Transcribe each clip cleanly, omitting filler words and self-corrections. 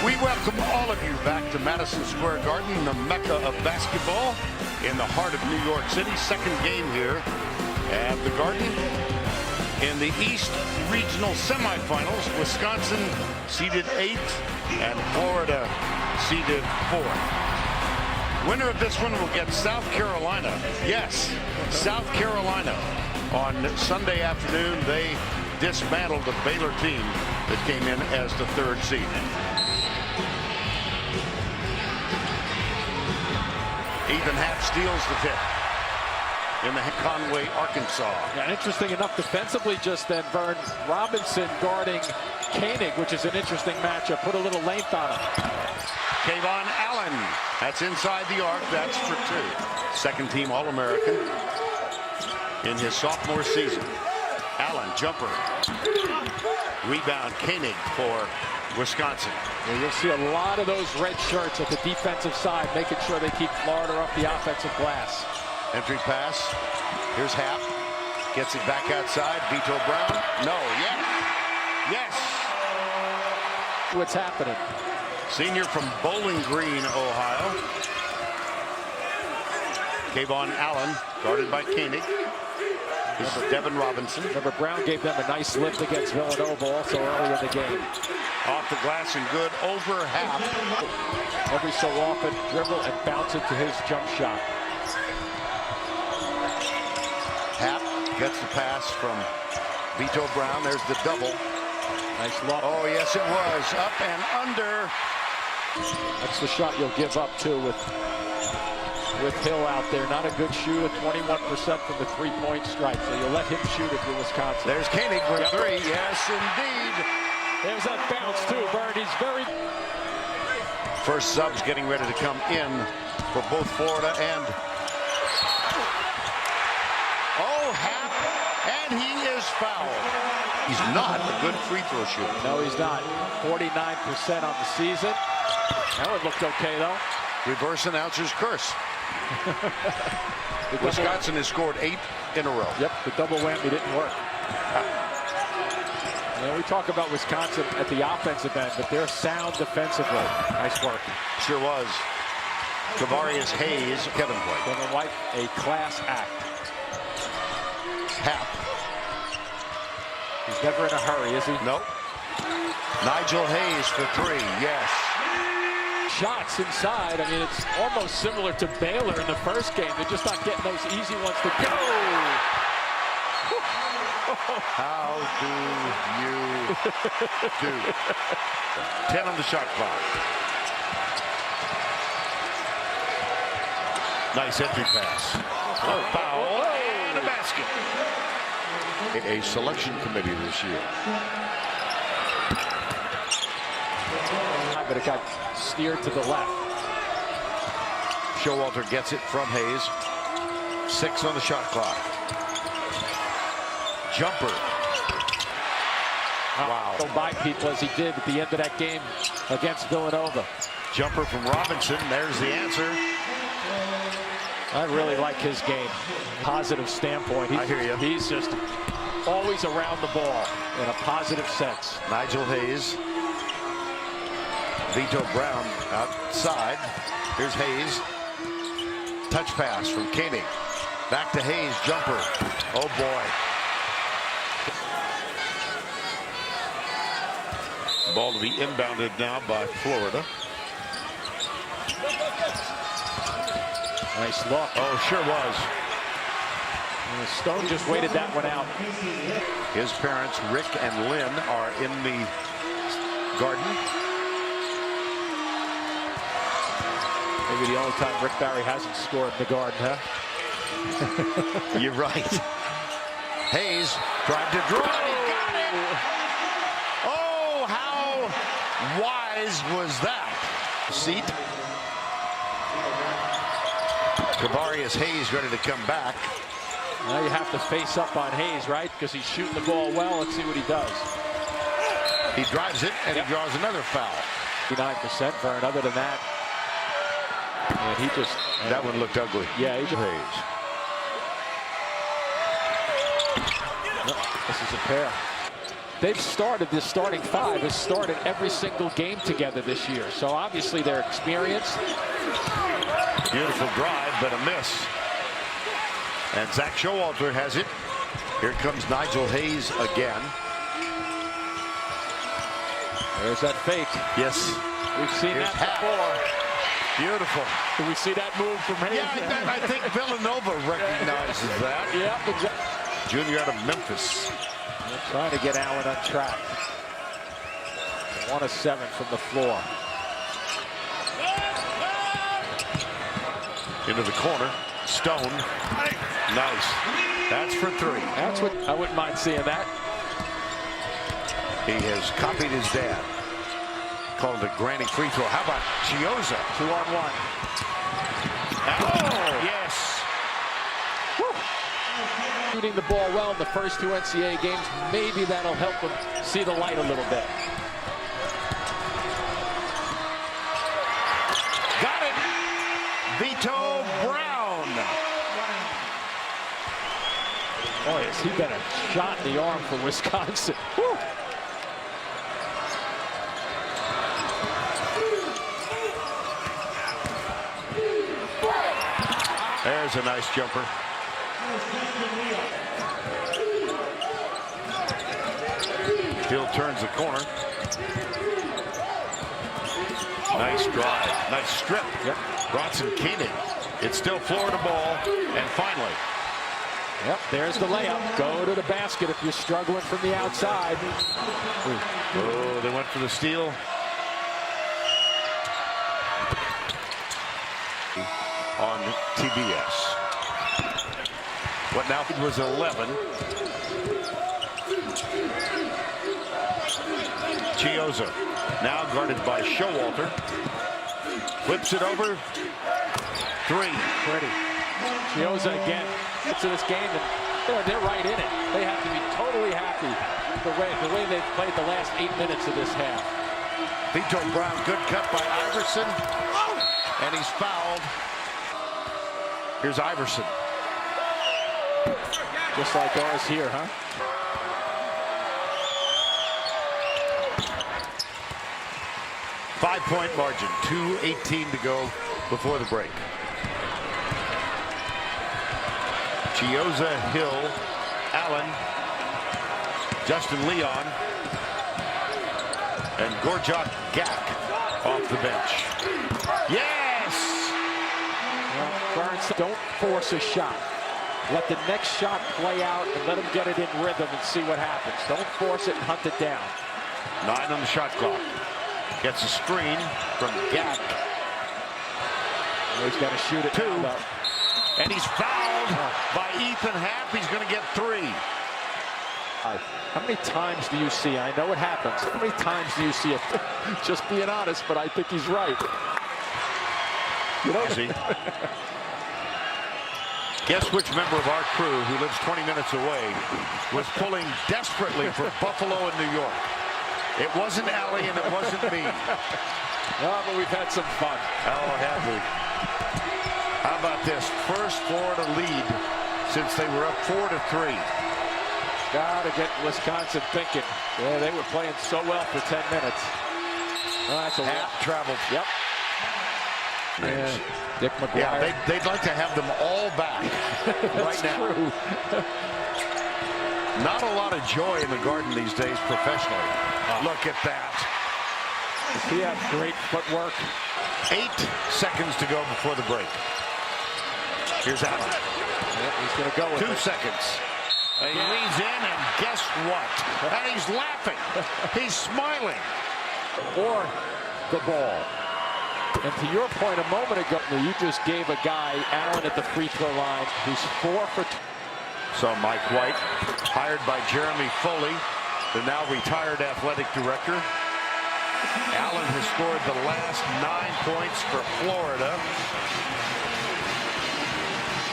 We welcome all of you back to Madison Square Garden, the mecca of basketball in the heart of New York City. Second game here at the Garden. In the East Regional semifinals, Wisconsin seeded 8th and Florida seeded 4th. Winner of this one will get South Carolina. Yes, South Carolina. On Sunday afternoon, they dismantled the Baylor team that came in as the 3rd seed. Ethan Happ steals the tip in the Conway, Arkansas. Yeah, interesting enough defensively just then, Vern. Robinson guarding Koenig, which is an interesting matchup. Put a little length on him. Kayvon Allen, that's inside the arc, that's for 2. Second team All-American in his sophomore season. Allen, jumper. Rebound, Koenig for Wisconsin. Well, you'll see a lot of those red shirts at the defensive side, making sure they keep Florida off the offensive glass. Entry pass. Here's Happ. Gets it back outside. Vito Brown. No. Yes. Yes. What's happening? Senior from Bowling Green, Ohio. Kayvon Allen, guarded by Koenig. This is Devin Robinson. Remember, Brown gave them a nice lift against Villanova also early in the game. Off the glass and good over Happ. Every so often, dribble and bounce it to his jump shot. Happ gets the pass from Vito Brown. There's the double. Nice look. Oh, yes, it was. Up and under. That's the shot you'll give up, too, with Hill out there. Not a good shooter, 21% from the three-point stripe. So you'll let him shoot if you're Wisconsin. There's Koenig for 3. Yes, indeed. There's that bounce, too, Bert. He's very... First subs getting ready to come in for both Florida and... Oh, Happ, and he is fouled. He's not a good free throw shooter. No, he's not. 49% on the season. That one looked okay, though. Reverse announcer's curse. Wisconsin has scored 8 in a row. Yep, the double whammy didn't work. We talk about Wisconsin at the offensive end, but they're sound defensively. Nice work. Sure was. Kavarius Hayes, Kevin White. Kevin White, a class act. Happ. He's never in a hurry, is he? Nope. Nigel Hayes for 3, yes. Shots inside. I mean, it's almost similar to Baylor in the first game. They're just not getting those easy ones to go. How do you do? 10 on the shot clock. Nice entry pass. Oh, foul and a basket. A selection committee this year. But it got steered to the left. Showalter gets it from Hayes. 6 on the shot clock. Jumper. Wow. Go by people as he did at the end of that game against Villanova. Jumper from Robinson. There's the answer. I really like his game. Positive standpoint. I hear you. He's just always around the ball in a positive sense. Nigel Hayes. Vito Brown outside. Here's Hayes. Touch pass from Koenig. Back to Hayes. Jumper. Oh, boy. Ball to be inbounded now by Florida. Nice look. Oh, sure was. And Stone just waited that one out. His parents, Rick and Lynn, are in the Garden. Maybe the only time Rick Barry hasn't scored in the Garden, huh? You're right. Hayes tried to draw. He got it. Oh, how wise was that? Seat. Kavarius Hayes ready to come back. Now you have to face up on Hayes, right? Because he's shooting the ball well. Let's see what he does. He drives it, and he draws another foul. 59% for other than that. And he just... That one looked ugly. Yeah, he just... Hayes. This is a pair. they've started, this starting five has started every single game together this year. So obviously they're experienced. Beautiful drive, but a miss. And Zach Showalter has it. Here comes Nigel Hayes again. There's that fake. Yes. We've seen that before. Beautiful. Do we see that move from Hayes? Yeah, I think Villanova recognizes that. Yeah, exactly. Junior out of Memphis. They're trying to get Allen on track. 1 of 7 from the floor. Into the corner. Stone. Nice. That's for 3. That's what I wouldn't mind seeing that. He has copied his dad. Called it a granny free throw. How about Chiozza? 2-on-1. Oh, yes. Woo. Shooting the ball well in the first 2 NCAA games. Maybe that'll help him see the light a little bit. Got it. Vito Brown. Boy, has he been a shot in the arm for Wisconsin. Woo. There's a nice jumper. Hill turns the corner. Nice drive. Nice strip. Yep. Bronson Koenig. It's still Florida ball. And finally. Yep, there's the layup. Go to the basket if you're struggling from the outside. Oh, they went for the steal. On TBS. What now was 11. Chiozza now guarded by Showalter. Whips it over. 3. Pretty. Chiozza again gets to this game, and they're right in it. They have to be totally happy the way they've played the last 8 minutes of this half. Vito Brown, good cut by Iverson. And he's fouled. Here's Iverson. Just like ours here, huh? Five-point margin. 2:18 to go before the break. Chiozza, Hill, Allen, Justin Leon, and Gorjak Gak off the bench. Yes! Well, Burns, don't force a shot. Let the next shot play out and let him get it in rhythm and see what happens. Don't force it and hunt it down. 9 on the shot clock. Gets a screen from Gak. He's got to shoot it 2. now, And he's fouled by Ethan Happ. He's going to get 3. How many times do you see? I know it happens. How many times do you see it? Just being honest, but I think he's right. You know, See? Guess which member of our crew who lives 20 minutes away was pulling desperately for Buffalo and New York. It wasn't Allie and it wasn't me. Oh, but we've had some fun. Oh, have we? How about this? First Florida lead since they were up 4-3. Got to get Wisconsin thinking. Yeah, they were playing so well for 10 minutes. Oh, that's a Half traveled. Yep. Yeah. Dick McGuire. Yeah, they'd like to have them all back right now. True. Not a lot of joy in the Garden these days professionally. Look at that. He had great footwork. 8 seconds to go before the break. Here's Allen. Yep, he's going to go with 2 it. seconds. And he leans in, and guess what? And he's laughing. He's smiling. Or the ball. And to your point a moment ago, you just gave a guy, Allen, at the free throw line, who's 4 for 2. So Mike White, hired by Jeremy Foley, the now retired athletic director. Allen has scored the last 9 points for Florida.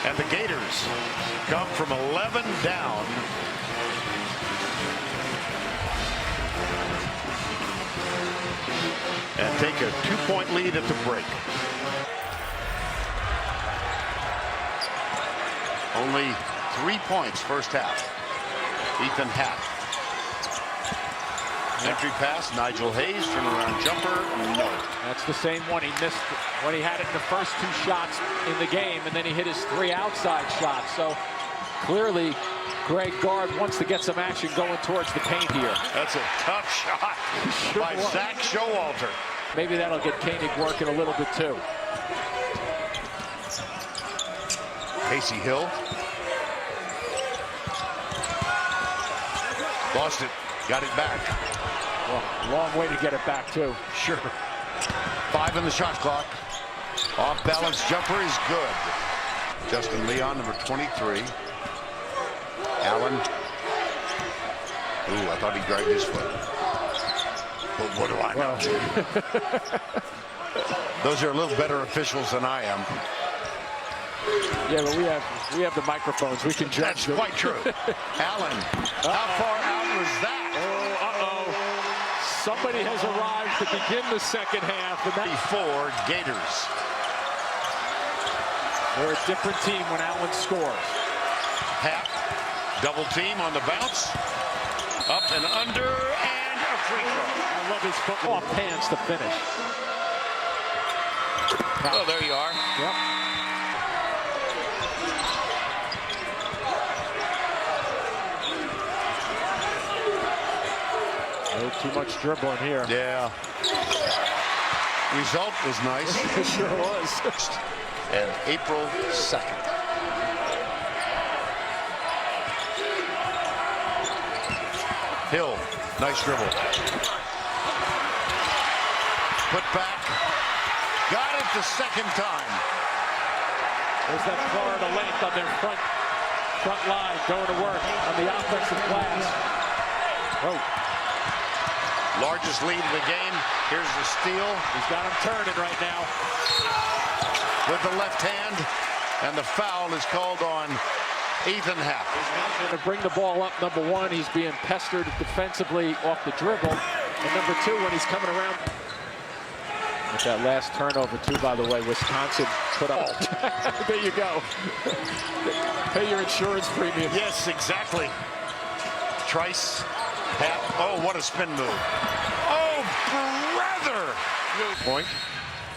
And the Gators come from 11 down. And take a 2-point lead at the break. Only 3 points first half. Ethan Happ. Entry pass, Nigel Hayes, turnaround jumper, no. That's the same one he missed when he had it in the first 2 shots in the game, and then he hit his 3 outside shots. So clearly, Greg Gard wants to get some action going towards the paint here. That's a tough shot by Zach Showalter. Maybe that'll get Koenig working a little bit too. Casey Hill. Lost it. Got it back. Well, long way to get it back too. Sure. 5 in the shot clock. Off balance jumper is good. Justin Leon, number 23. Allen. Ooh, I thought he dragged his foot. But what do I know? Those are a little better officials than I am. Yeah, but we have the microphones. We can judge. That's quite true. Allen, how far out was that? Somebody has arrived to begin the second half. And that Before Gators. They're a different team when Allen scores. Hap, double team on the bounce. Up and under, and a free throw. I love his football hands to finish. Oh, there you are. Yep. Too much dribbling here. Yeah. Result was nice. It sure was. And April 2nd. Hill, nice dribble. Put back. Got it the second time. There's that Florida length on their front line going to work on the offensive glass. Oh. Largest lead of the game. Here's the steal. He's got him turning right now. With the left hand. And the foul is called on Ethan Hap. Going to bring the ball up, number 1. He's being pestered defensively off the dribble. And number 2, when he's coming around. With that last turnover, too, by the way, Wisconsin put up. There you go. Pay your insurance premium. Yes, exactly. Trice. Hap. Oh, what a spin move. Oh, brother. Point.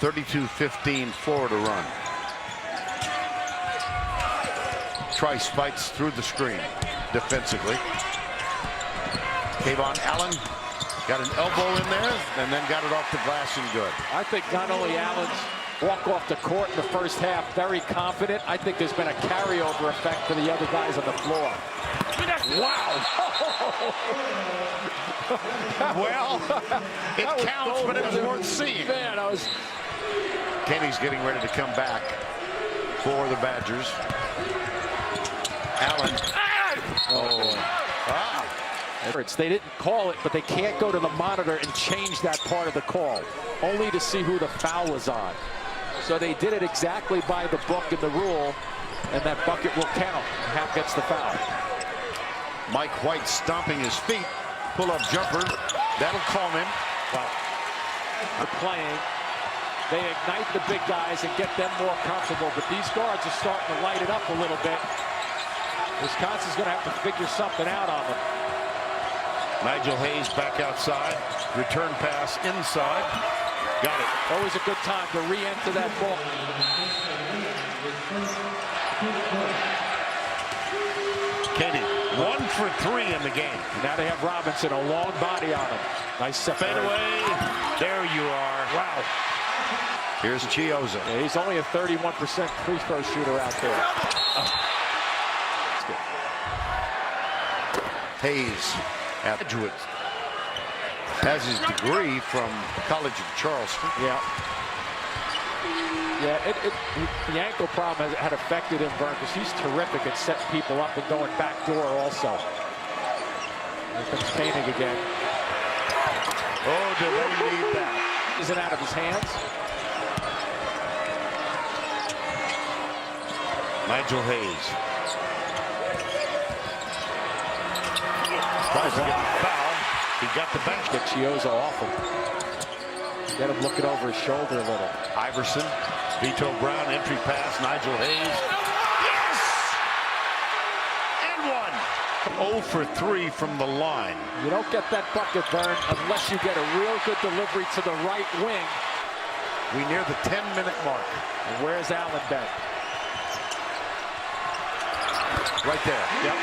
32-15 Florida run. Trice fights through the screen defensively. Kayvon Allen got an elbow in there and then got it off the glass and good. I think not only Allen's walk off the court in the first half, very confident. I think there's been a carryover effect for the other guys on the floor. Wow. Well, it counts, but it was worth seeing. Man, Kenny's getting ready to come back for the Badgers. Allen. They didn't call it, but they can't go to the monitor and change that part of the call, only to see who the foul was on. So they did it exactly by the book and the rule, and that bucket will count. Hap gets the foul. Mike White stomping his feet. Pull-up jumper. That'll calm him. Wow. They're playing. They ignite the big guys and get them more comfortable, but these guards are starting to light it up a little bit. Wisconsin's going to have to figure something out on them. Nigel Hayes back outside. Return pass inside. Got it. Always a good time to re-enter that ball. Katie, 1 for 3 in the game. Now they have Robinson, a long body on him. Nice separation. Fadeaway. There you are. Wow. Here's Chioza. Yeah, he's only a 31% free throw shooter out there. Hayes, graduate, has his degree from College of Charleston. Yeah. Yeah, the ankle problem had affected him, Vern, because he's terrific at setting people up and going back door also. Here comes Koenig again. Oh, do they need that? Is it out of his hands? Nigel Hayes. Tries to get the foul. He got the bench. Get Chioza off him. Get him looking over his shoulder a little. Iverson, Vito Brown, entry pass, Nigel Hayes. Yes! And one. 0 for 3 from the line. You don't get that bucket, Vern, unless you get a real good delivery to the right wing. We near the 10-minute mark. And where's Allen been? Right there. Yep.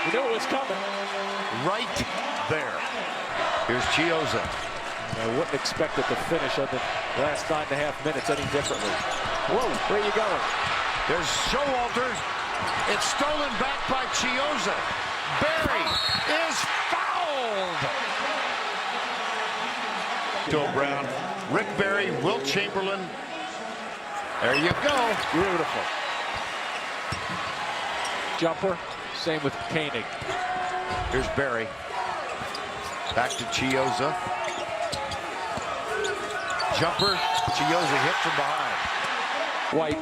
We knew it was coming. Right there. Here's Chiozza. I wouldn't expect it to finish on the last 9.5 minutes any differently. Whoa, where are you going? There's Showalter. It's stolen back by Chiozza. Barry is fouled. Joe Brown, Rick Barry, Wilt Chamberlain. There you go. Beautiful. Jumper, same with Koenig. Here's Barry. Back to Chiozza. Jumper, Chiozza hit from behind. White,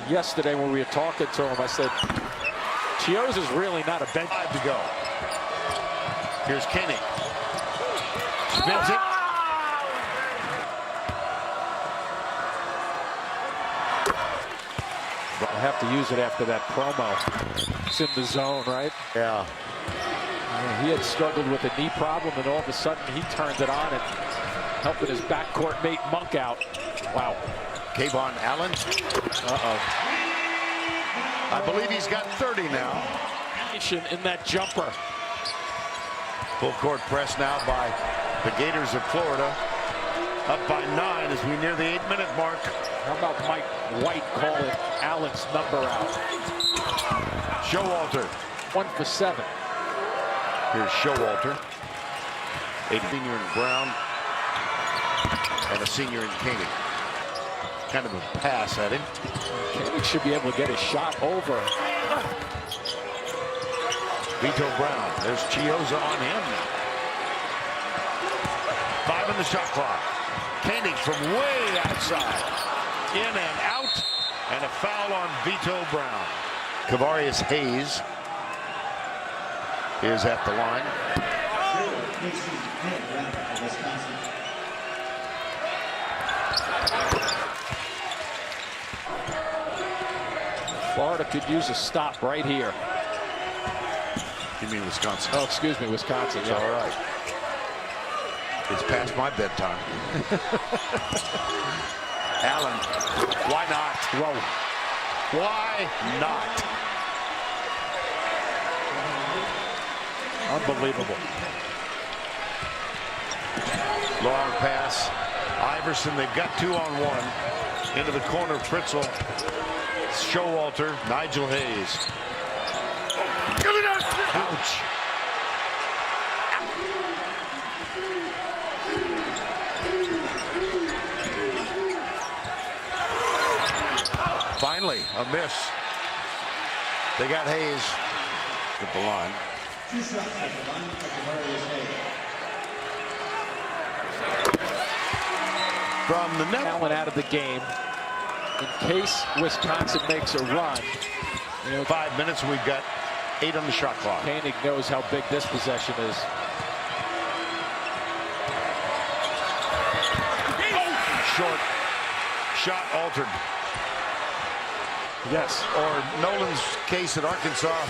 yesterday when we were talking to him, I said, Chiozza's really not a bench. 5 to go. Here's Koenig. Spins it. I'll have to use it after that promo. It's in the zone, right? Yeah. He had struggled with a knee problem, and all of a sudden he turned it on and helping his backcourt mate Monk out. Wow. Kayvon Allen. Uh-oh. I believe he's got 30 now. In that jumper. Full court press now by the Gators of Florida. Up by 9 as we near the 8-minute mark. How about Mike White calling Allen's number out? Showalter. 1 for 7. Here's Showalter. A senior in Brown. And a senior in Koenig. Kind of a pass at him. Koenig should be able to get his shot over. Vito Brown. There's Chiozza on him. 5 on the shot clock. Koenig from way outside. In and out. And a foul on Vito Brown. Kavarius Hayes is at the line. Florida could use a stop right here. You mean Wisconsin? Oh, excuse me, Wisconsin. It's Yeah. all right. It's past my bedtime. Allen, why not? Whoa. Why not? Unbelievable. Long pass. Iverson, they've got 2-on-1. Into the corner, Fritzl. Showalter, Nigel Hayes. Ouch. Finally, a miss. They got Hayes at the line. From the net. Allen out of the game. In case Wisconsin makes a run. 5 minutes, we've got 8 on the shot clock. Koenig knows how big this possession is. Short shot altered. Yes. Or Nolan's case at Arkansas.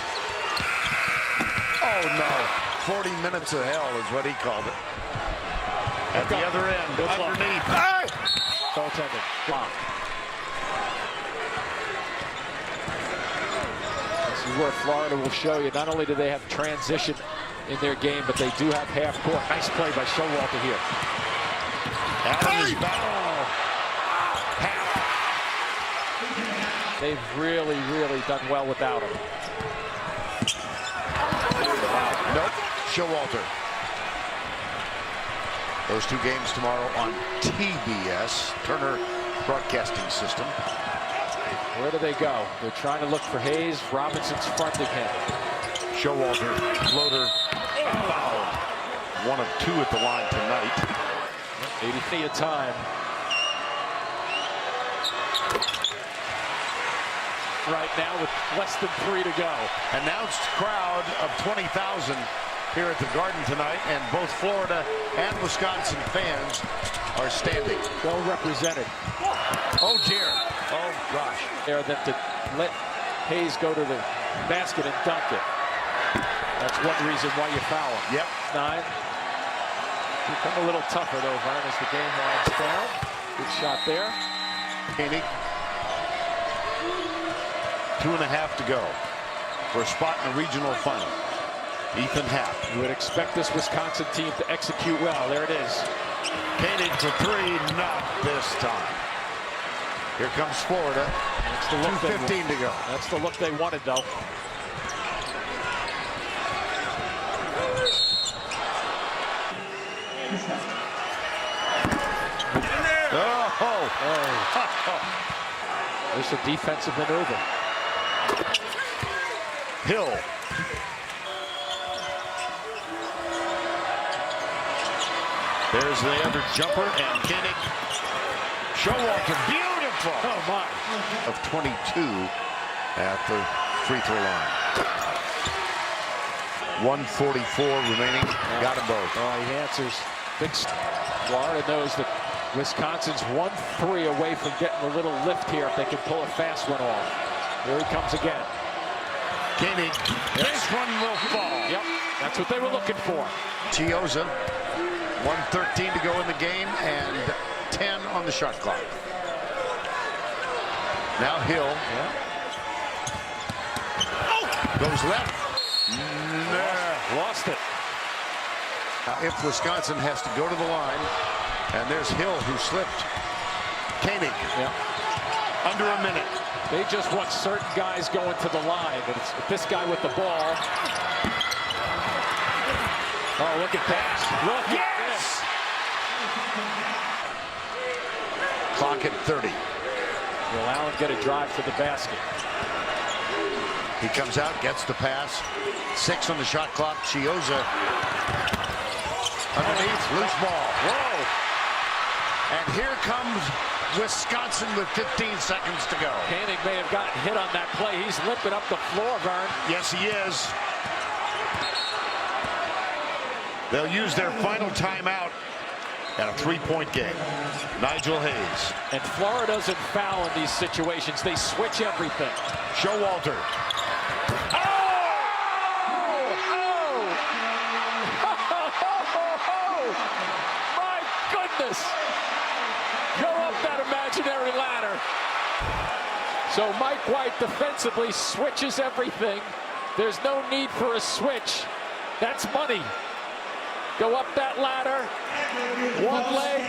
Oh no. 40 minutes of hell is what he called it. At the other end, Good underneath. Goaltender. Block. This is where Florida will show you. Not only do they have transition in their game, but they do have half court. Nice play by Showalter here. Allen is back. They've really, really done well without him. Wow. Nope. Showalter. Those 2 games tomorrow on TBS, Turner Broadcasting System. Where do they go? They're trying to look for Hayes. Robinson's fronting him. Showalter, floater, foul. 1 of 2 at the line tonight. 80 feet of time. Right now with less than 3 to go. Announced crowd of 20,000 here at the Garden tonight, and both Florida and Wisconsin fans are standing. Well represented. Oh dear. Oh gosh. There than to let Hayes go to the basket and dunk it. That's one reason why you foul him. Yep. 9. Become a little tougher though, Vern, as the game winds down. Good shot there. Koenig. 2.5 to go for a spot in the regional final. Ethan Happ. You would expect this Wisconsin team to execute well. There it is. Koenig for 3, not this time. Here comes Florida. That's the look 2:15 to go. That's the look they wanted, though. There's a defensive maneuver. Hill. There's the other jumper, and Koenig. Showalter, beautiful. Oh, my. Of 22 at the free throw line. 1:44 remaining. Got them both. Oh, he answers. Florida knows that Wisconsin's 1-3 away from getting a little lift here if they can pull a fast one off. Here he comes again. Koenig. This one will fall. Yep, that's what they were looking for. Chioza. 1:13 to go in the game and 10 on the shot clock. Now Hill. Yeah. Oh! Goes left. Lost it. If Wisconsin has to go to the line, and there's Hill who slipped. Koenig. Yeah. Under a minute. They just want certain guys going to the line, but it's this guy with the ball. Oh, look at that. Look at this. Clock at 30. Will Allen get a drive to the basket? He comes out, gets the pass. 6 on the shot clock. Chioza underneath, loose ball. Whoa. And here comes Wisconsin with 15 seconds to go. Koenig may have gotten hit on that play. He's limping up the floor, Vern. Yes, he is. They'll use their final timeout at a 3-point game. Nigel Hayes. And Florida doesn't foul in these situations. They switch everything. Showalter. My goodness. Go up that imaginary ladder. So Mike White defensively switches everything. There's no need for a switch. That's money. Go up that ladder. One leg.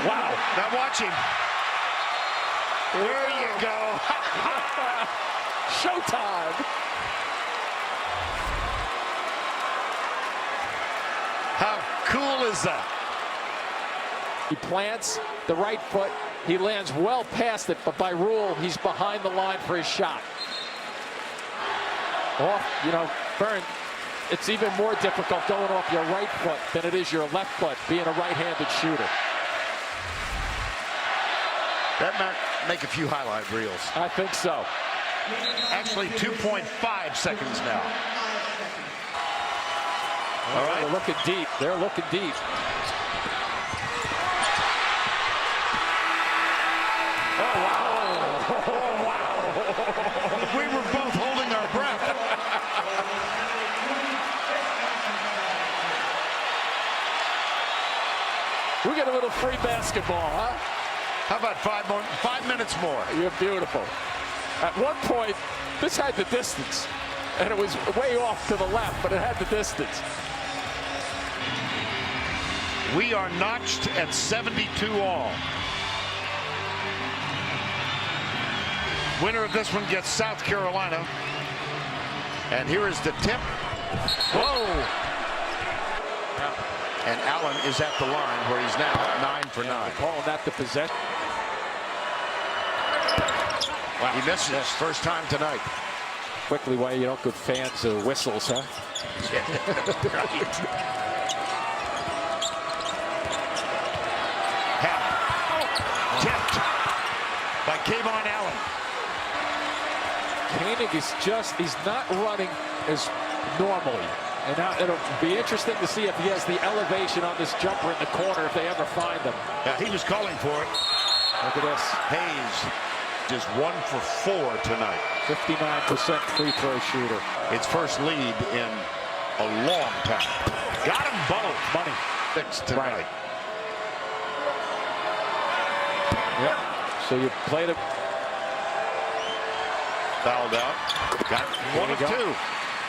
Wow. Now watch him. There you go. Showtime. How cool is that? He plants the right foot. He lands well past it, but by rule, he's behind the line for his shot. Off, you know, Vern, it's even more difficult going off your right foot than it is your left foot, being a right-handed shooter. That might make a few highlight reels. I think so. Actually, 2.5 seconds now. All right. They're looking deep. They're looking deep. Oh, wow. Oh, wow. We were both holding our breath. We get a little free basketball, huh? How about 5 minutes more? You're beautiful. At one point, this had the distance, and it was way off to the left, but it had the distance. We are notched at 72 all. Winner of this one gets South Carolina. And here is the tip. Whoa! And Allen is at the line where he's now 9 for 9. Calling that the possession. Wow. He misses his first time tonight. Quickly, why you don't give fans whistles, huh? Right. Tipped by Kayvon Allen. Koenig is he's not running as normally. And now it'll be interesting to see if he has the elevation on this jumper in the corner if they ever find him. Yeah, he was calling for it. Look at this. Hayes just 1 for 4 tonight. 59% free throw shooter. Its first lead in a long time. Got them both. Money. Fixed tonight. Right. Yep. So you play the Fouled out. Got one of two.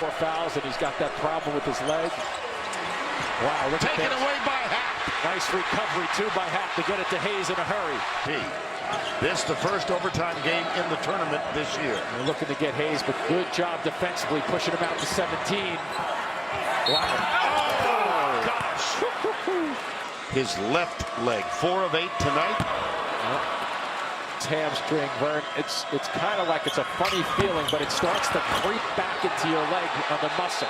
4 fouls, and he's got that problem with his leg. Wow, look at Taken this. away by Happ. Nice recovery, too, by Happ to get it to Hayes in a hurry. This the first overtime game in the tournament this year. They're looking to get Hayes, but good job defensively, pushing him out to 17. Wow. Oh, gosh. His left leg, 4 of 8 tonight. It's hamstring, Vern. It's kind of like it's a funny feeling, but it starts to creep back into your leg on the muscle.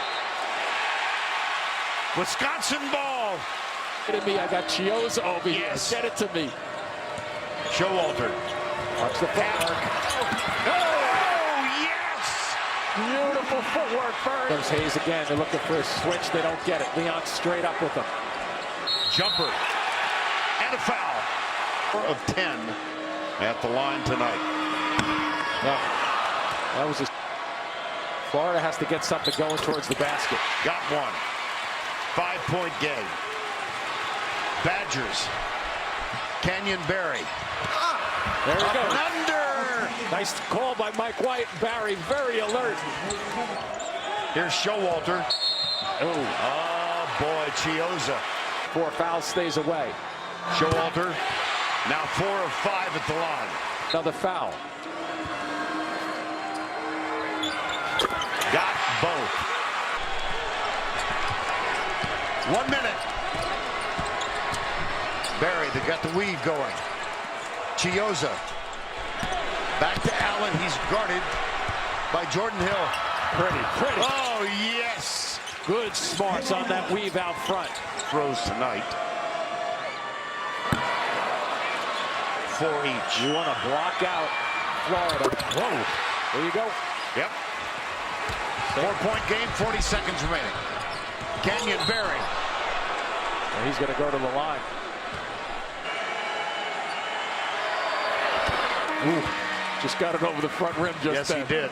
Wisconsin ball. Look at me, I got Chioza over here. Get it to me. Showalter. Watch the footwork. Oh, yes! Beautiful footwork, Vern. There's Hayes again. They're looking for a switch. They don't get it. Leon straight up with them. Jumper. And a foul. Of 10 at the line tonight. No, that was just... Florida has to get something going towards the basket. Got one. 5-point game. Badgers. Canyon Barry. There you go. Under. Nice call by Mike White. Barry very alert. Here's Showalter. Oh, boy, Chioza. 4 fouls, stays away. Showalter now 4 of 5 at the line. Another foul. Got both. 1 minute. Barry, they got the weave going. Chioza. Back to Allen. He's guarded by Jordan Hill. Pretty. Oh, yes. Good smarts on that weave out front. Throws tonight. 4 each. You want to block out Florida. Whoa. There you go. Yep. 4-point game, 40 seconds remaining. Canyon Barry. And he's going to go to the line. Ooh, just got it over the front rim just then. Yes, he did.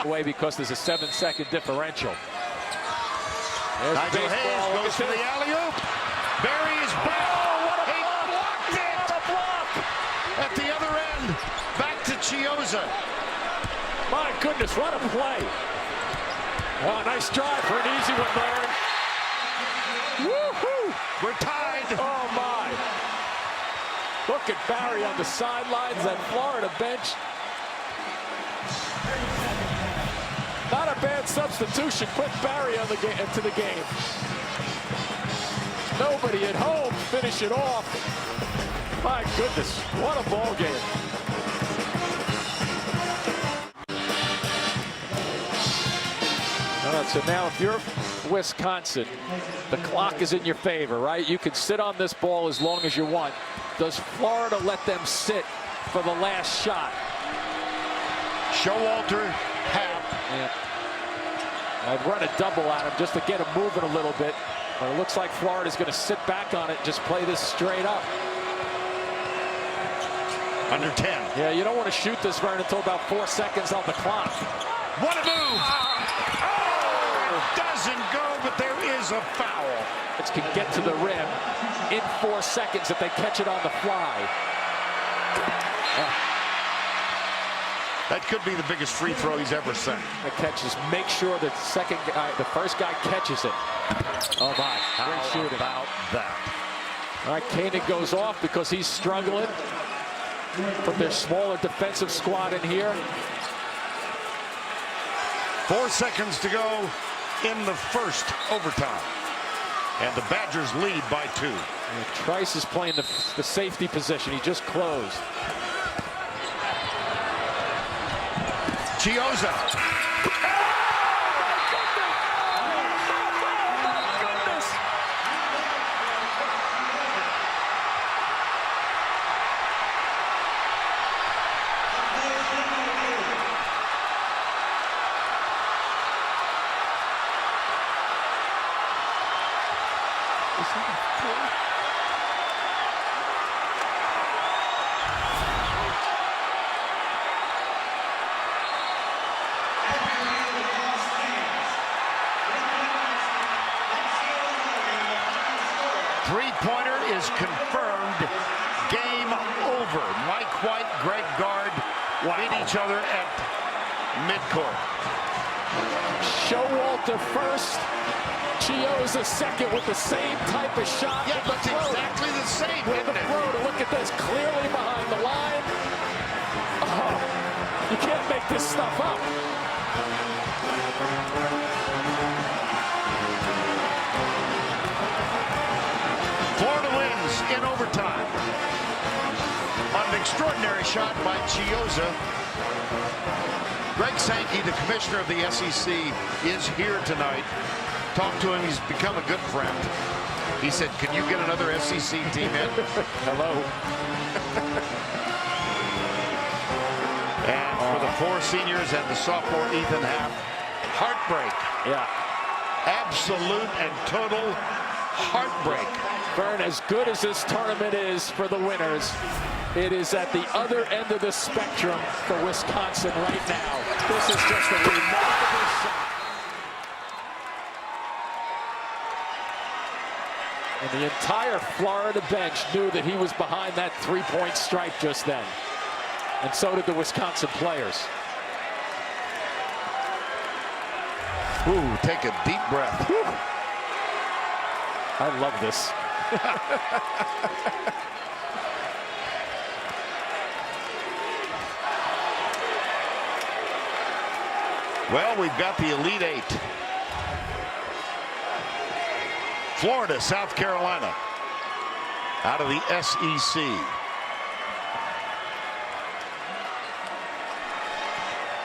Away because there's a 7-second differential. Nigel Hayes goes for the alley-oop. Barry is back. He blocked it. What a block. At the other end, back to Chioza. My goodness, what a play. Oh, nice drive for an easy one, Byron. Woohoo! We're tied. Oh, my. Look at Barry on the sidelines, that Florida bench. Not a bad substitution. Put Barry on the into the game. Nobody at home. Finish it off. My goodness, what a ball game. All right, so now if you're Wisconsin, the clock is in your favor, right? You can sit on this ball as long as you want. Does Florida let them sit for the last shot? Showalter, Happ. Yeah. I'd run a double at him just to get him moving a little bit. But it looks like Florida's going to sit back on it, just play this straight up. Under 10. Yeah, you don't want to shoot this, Vern, until about 4 seconds on the clock. What a move! Oh, it doesn't go, but there is a foul. It can get to the rim in 4 seconds if they catch it on the fly. That could be the biggest free throw he's ever sent. The catches. Make sure the first guy catches it. Oh my! Great shooting. About that. All right, Koenig goes off because he's struggling. Put their smaller defensive squad in here. 4 seconds to go in the first overtime. And the Badgers lead by 2. And Trice is playing the safety position. He just closed. Chioza. three-pointer is confirmed. Game over. Mike White, Greg Gard meet each other at midcourt. Showalter first. Chiozza second with the same type of shot. Yeah, that's exactly the same, isn't it? Look at this, clearly behind the line. Oh, you can't make this stuff up. Florida wins in overtime on an extraordinary shot by Chiozza. Greg Sankey, the commissioner of the SEC, is here tonight. Talked to him. He's become a good friend. He said, can you get another SEC team in? Hello. And for the four seniors and the sophomore Ethan Happ, heartbreak. Yeah. Absolute and total heartbreak. Vern, as good as this tournament is for the winners, it is at the other end of the spectrum for Wisconsin right now. This is just a remarkable shot. And the entire Florida bench knew that he was behind that three-point stripe just then. And so did the Wisconsin players. Ooh, take a deep breath. Whew. I love this. Well, we've got the Elite Eight. Florida, South Carolina, out of the SEC.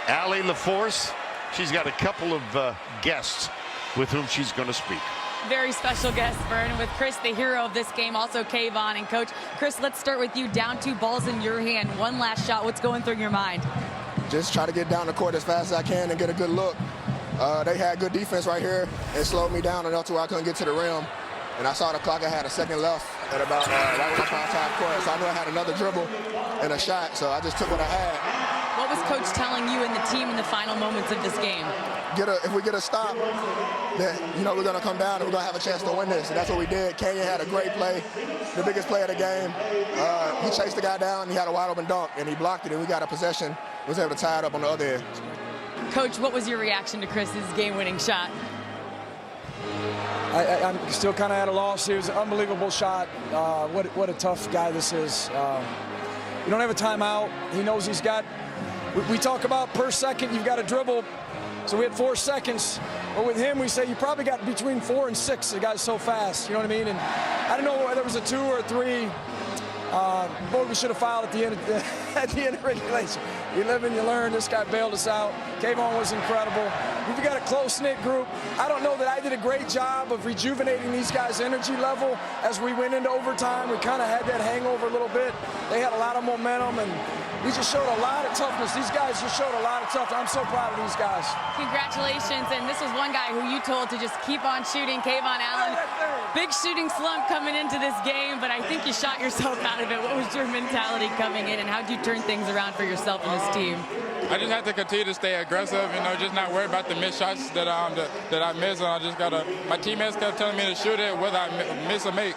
Allie LaForce, she's got a couple of guests with whom she's going to speak. Very special guest, Vern, with Chris, the hero of this game, also Kayvon and Coach. Chris, let's start with you. Down 2 balls in your hand. One last shot. What's going through your mind? Just try to get down the court as fast as I can and get a good look. They had good defense right here. It slowed me down enough to where I couldn't get to the rim. And I saw the clock. I had a second left at about right when I found time court. So I knew I had another dribble and a shot. So I just took what I had. What was Coach telling you and the team in the final moments of this game? If we get a stop, then we're going to come down and we're going to have a chance to win this. And that's what we did. Kenyon had a great play, the biggest play of the game. He chased the guy down. He had a wide open dunk and he blocked it. And we got a possession. Was able to tie it up on the other end. Coach, what was your reaction to Chris's game-winning shot? I'm still kind of at a loss. It was an unbelievable shot. What a tough guy this is. You don't have a timeout. He knows he's got. We talk about per second you've got to dribble. So we had 4 seconds. But with him, we say you probably got between 4 and 6. The guy's so fast. You know what I mean? And I don't know whether it was a 2 or a 3. Boy, we should have fouled at the end of regulation. You live and you learn. This guy bailed us out. Kayvon was incredible. We've got a close-knit group. I don't know that I did a great job of rejuvenating these guys' energy level as we went into overtime. We kind of had that hangover a little bit. They had a lot of momentum, and we just showed a lot of toughness. These guys just showed a lot of toughness. I'm so proud of these guys. Congratulations. And this was one guy who you told to just keep on shooting, Kayvon Allen. Big shooting slump coming into this game, but I think you shot yourself out of it. What was your mentality coming in, and how did you turn things around for yourself and this team? I just have to continue to stay aggressive, just not worry about the missed shots that I miss. And I just my teammates kept telling me to shoot it whether I miss or make.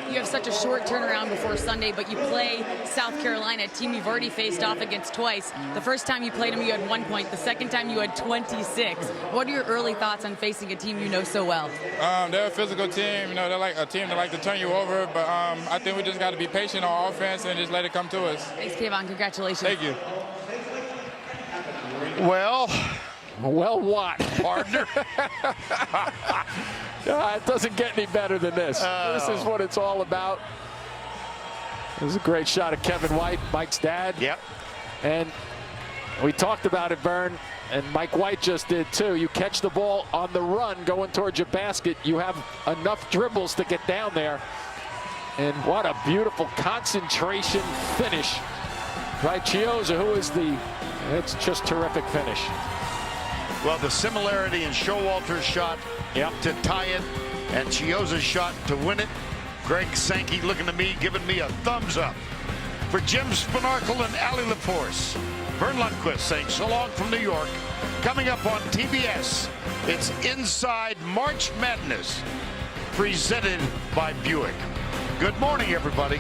You have such a short turnaround before Sunday, but you play South Carolina, a team you've already faced off against twice. The first time you played them, you had 1 point. The second time, you had 26. What are your early thoughts on facing a team you know so well? They're a physical team. They're like a team that like to turn you over. But I think we just got to be patient on offense and just let it come to us. Thanks, Kayvon. Congratulations. Thank you. Well, what? Partner. It doesn't get any better than this. This is what it's all about. This is a great shot of Kevin White, Mike's dad. Yep. And we talked about it, Vern, and Mike White just did too. You catch the ball on the run going towards your basket. You have enough dribbles to get down there. And what a beautiful concentration finish by Chiozza, who is it's just terrific finish. Well, the similarity in Showalter's shot to tie it and Chiozza's shot to win it. Greg Sankey looking to me, giving me a thumbs up. For Jim Spanarkel and Allie LaForce, Vern Lundquist saying so long from New York. Coming up on TBS, it's Inside March Madness, presented by Buick. Good morning, everybody.